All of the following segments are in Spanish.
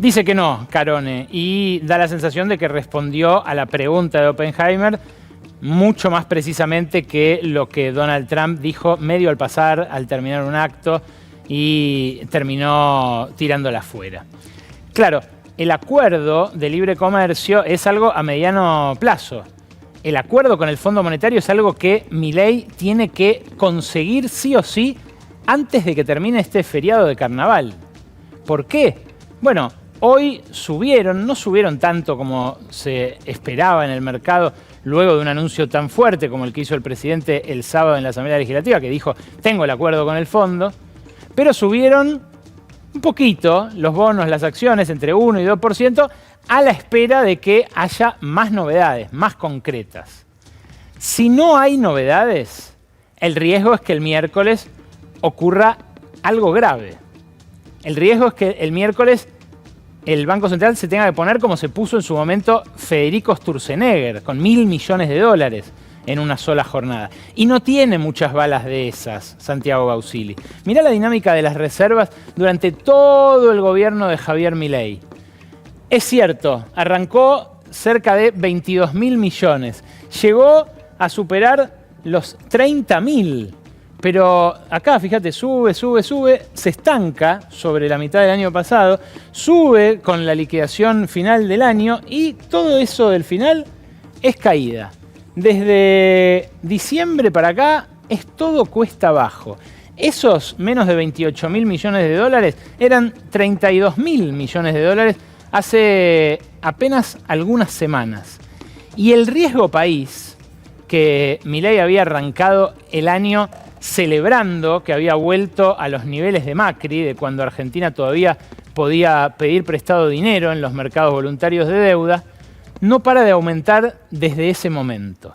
Dice que no, Carone, y da la sensación de que respondió a la pregunta de Oppenheimer mucho más precisamente que lo que Donald Trump dijo medio al pasar, al terminar un acto, y terminó tirándola fuera. Claro, el acuerdo de libre comercio es algo a mediano plazo. El acuerdo con el Fondo Monetario es algo que Milei tiene que conseguir sí o sí antes de que termine este feriado de carnaval. ¿Por qué? Bueno, hoy no subieron tanto como se esperaba en el mercado luego de un anuncio tan fuerte como el que hizo el presidente el sábado en la Asamblea Legislativa, que dijo, tengo el acuerdo con el fondo, pero subieron un poquito los bonos, las acciones, entre 1 y 2%, a la espera de que haya más novedades, más concretas. Si no hay novedades, el riesgo es que el miércoles ocurra algo grave. El riesgo es que el miércoles el Banco Central se tenga que poner como se puso en su momento Federico Sturzenegger, con $1.000 millones en una sola jornada. Y no tiene muchas balas de esas, Santiago Bausili. Mirá la dinámica de las reservas durante todo el gobierno de Javier Milei. Es cierto, arrancó cerca de 22.000 millones. Llegó a superar los 30.000. Pero acá, fíjate, sube, se estanca sobre la mitad del año pasado, sube con la liquidación final del año y todo eso del final es caída. Desde diciembre para acá es todo cuesta abajo. Esos menos de 28.000 millones de dólares eran 32.000 millones de dólares hace apenas algunas semanas. Y el riesgo país, que Milei había arrancado el año celebrando que había vuelto a los niveles de Macri, de cuando Argentina todavía podía pedir prestado dinero en los mercados voluntarios de deuda, no para de aumentar desde ese momento.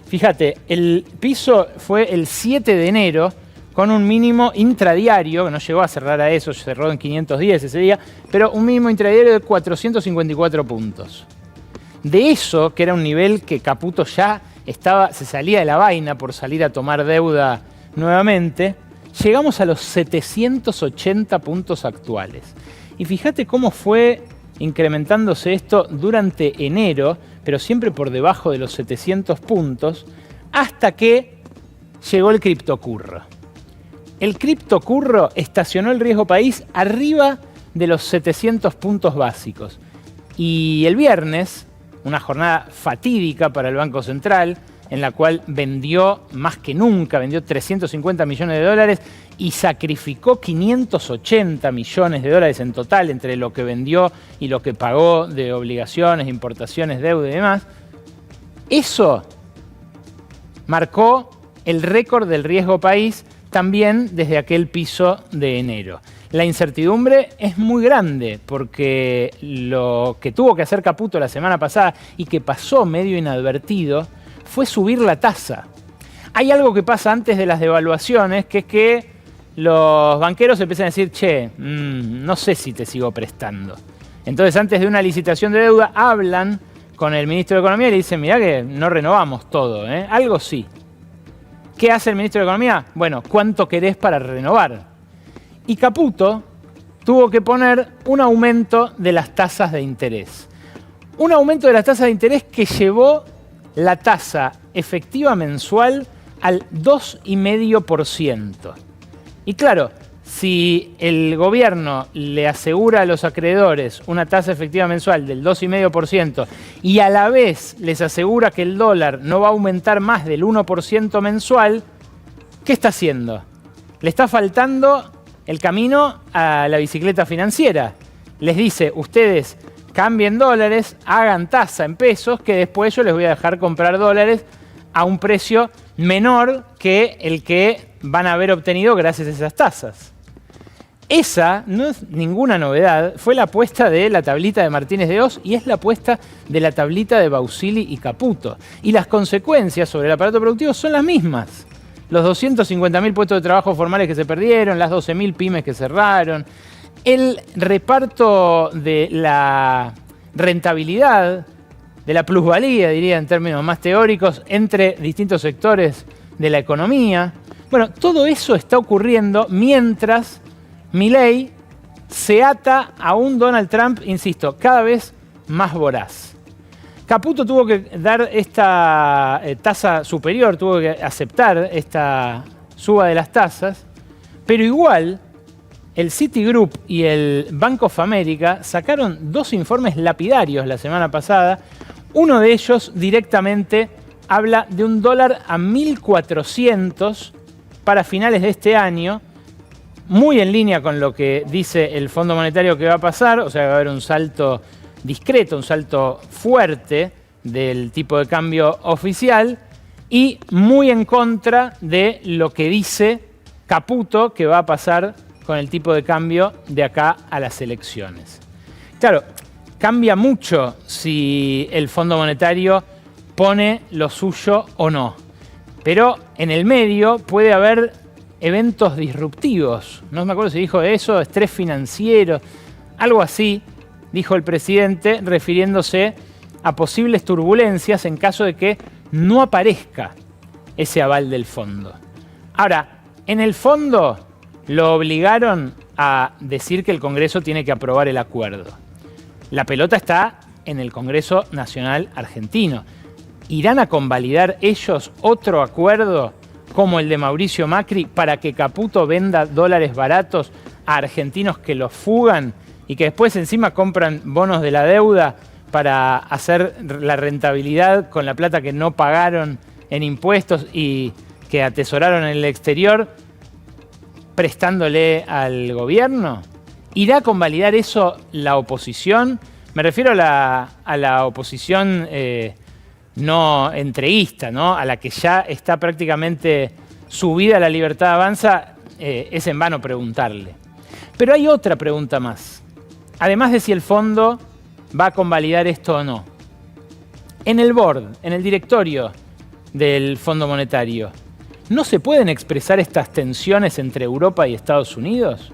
Fíjate, el piso fue el 7 de enero con un mínimo intradiario, que no llegó a cerrar a eso, cerró en 510 ese día, pero un mínimo intradiario de 454 puntos. De eso, que era un nivel que Caputo ya se salía de la vaina por salir a tomar deuda nuevamente, llegamos a los 780 puntos actuales. Y fíjate cómo fue incrementándose esto durante enero, pero siempre por debajo de los 700 puntos, hasta que llegó el criptocurro. El criptocurro estacionó el riesgo país arriba de los 700 puntos básicos. Y el viernes, una jornada fatídica para el Banco Central, en la cual vendió más que nunca, vendió 350 millones de dólares y sacrificó 580 millones de dólares en total entre lo que vendió y lo que pagó de obligaciones, importaciones, deuda y demás. Eso marcó el récord del riesgo país también desde aquel piso de enero. La incertidumbre es muy grande porque lo que tuvo que hacer Caputo la semana pasada y que pasó medio inadvertido fue subir la tasa. Hay algo que pasa antes de las devaluaciones, que es que los banqueros empiezan a decir, che, no sé si te sigo prestando. Entonces, antes de una licitación de deuda, hablan con el ministro de Economía y le dicen, mirá que no renovamos todo, ¿eh? Algo sí. ¿Qué hace el ministro de Economía? Bueno, ¿cuánto querés para renovar? Y Caputo tuvo que poner un aumento de las tasas de interés. Un aumento de las tasas de interés que llevó la tasa efectiva mensual al 2,5%. Y claro, si el gobierno le asegura a los acreedores una tasa efectiva mensual del 2,5% y a la vez les asegura que el dólar no va a aumentar más del 1% mensual, ¿qué está haciendo? Le está faltando el camino a la bicicleta financiera. Les dice, ustedes cambien dólares, hagan tasa en pesos, que después yo les voy a dejar comprar dólares a un precio menor que el que van a haber obtenido gracias a esas tasas. Esa no es ninguna novedad, fue la apuesta de la tablita de Martínez de Oz y es la apuesta de la tablita de Bausili y Caputo. Y las consecuencias sobre el aparato productivo son las mismas. Los 250.000 puestos de trabajo formales que se perdieron, las 12.000 pymes que cerraron, el reparto de la rentabilidad, de la plusvalía, diría en términos más teóricos, entre distintos sectores de la economía. Bueno, todo eso está ocurriendo mientras Milei se ata a un Donald Trump, insisto, cada vez más voraz. Caputo tuvo que dar esta tasa superior, tuvo que aceptar esta suba de las tasas, pero igual el Citigroup y el Bank of America sacaron 2 informes lapidarios la semana pasada. Uno de ellos directamente habla de un dólar a 1.400 para finales de este año, muy en línea con lo que dice el Fondo Monetario que va a pasar, o sea, va a haber un salto discreto, un salto fuerte del tipo de cambio oficial, y muy en contra de lo que dice Caputo que va a pasar con el tipo de cambio de acá a las elecciones. Claro, cambia mucho si el Fondo Monetario pone lo suyo o no, pero en el medio puede haber eventos disruptivos. No me acuerdo si dijo eso, estrés financiero, algo así, dijo el presidente, refiriéndose a posibles turbulencias en caso de que no aparezca ese aval del fondo. Ahora, en el fondo lo obligaron a decir que el Congreso tiene que aprobar el acuerdo. La pelota está en el Congreso Nacional Argentino. ¿Irán a convalidar ellos otro acuerdo como el de Mauricio Macri para que Caputo venda dólares baratos a argentinos que los fugan y que después encima compran bonos de la deuda para hacer la rentabilidad con la plata que no pagaron en impuestos y que atesoraron en el exterior, prestándole al gobierno? ¿Irá a convalidar eso la oposición? Me refiero a la oposición no entreguista, ¿no? A la que ya está prácticamente subida a la Libertad Avanza. Es en vano preguntarle. Pero hay otra pregunta más. Además de si el fondo va a convalidar esto o no. En el board, en el directorio del Fondo Monetario, ¿no se pueden expresar estas tensiones entre Europa y Estados Unidos?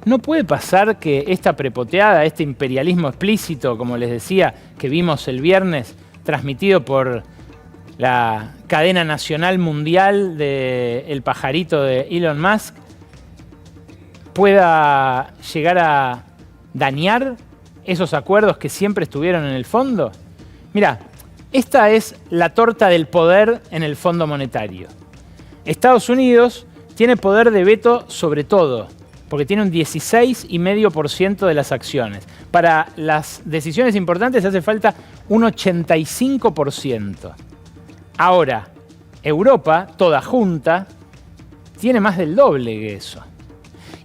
¿No puede pasar que esta prepoteada, este imperialismo explícito, como les decía, que vimos el viernes, transmitido por la cadena nacional mundial de El Pajarito de Elon Musk, pueda llegar a dañar esos acuerdos que siempre estuvieron en el fondo? Mirá, esta es la torta del poder en el Fondo Monetario. Estados Unidos tiene poder de veto sobre todo, porque tiene un 16,5% de las acciones. Para las decisiones importantes hace falta un 85%. Ahora, Europa, toda junta, tiene más del doble que eso.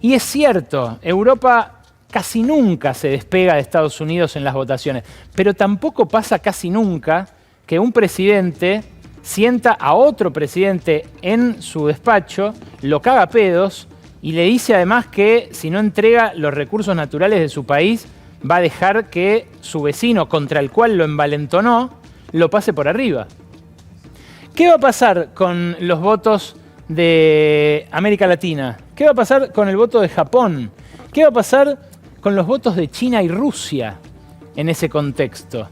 Y es cierto, Europa casi nunca se despega de Estados Unidos en las votaciones, pero tampoco pasa casi nunca que un presidente sienta a otro presidente en su despacho, lo caga a pedos y le dice además que si no entrega los recursos naturales de su país, va a dejar que su vecino, contra el cual lo envalentonó, lo pase por arriba. ¿Qué va a pasar con los votos de América Latina? ¿Qué va a pasar con el voto de Japón? ¿Qué va a pasar con los votos de China y Rusia en ese contexto?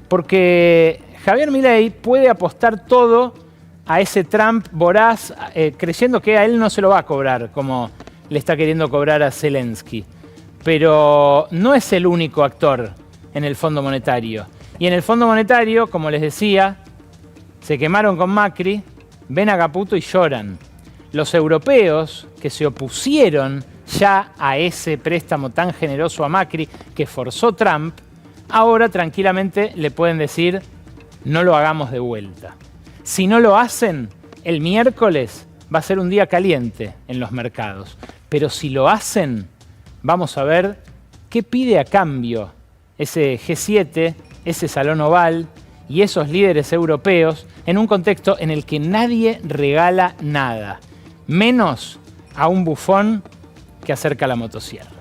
Porque Javier Milei puede apostar todo a ese Trump voraz, creyendo que a él no se lo va a cobrar, como le está queriendo cobrar a Zelensky. Pero no es el único actor en el Fondo Monetario. Y en el Fondo Monetario, como les decía, se quemaron con Macri, ven a Caputo y lloran. Los europeos que se opusieron ya a ese préstamo tan generoso a Macri que forzó Trump, ahora tranquilamente le pueden decir: no lo hagamos de vuelta. Si no lo hacen, el miércoles va a ser un día caliente en los mercados. Pero si lo hacen, vamos a ver qué pide a cambio ese G7, ese Salón Oval y esos líderes europeos en un contexto en el que nadie regala nada, menos a un bufón que acerca la motosierra.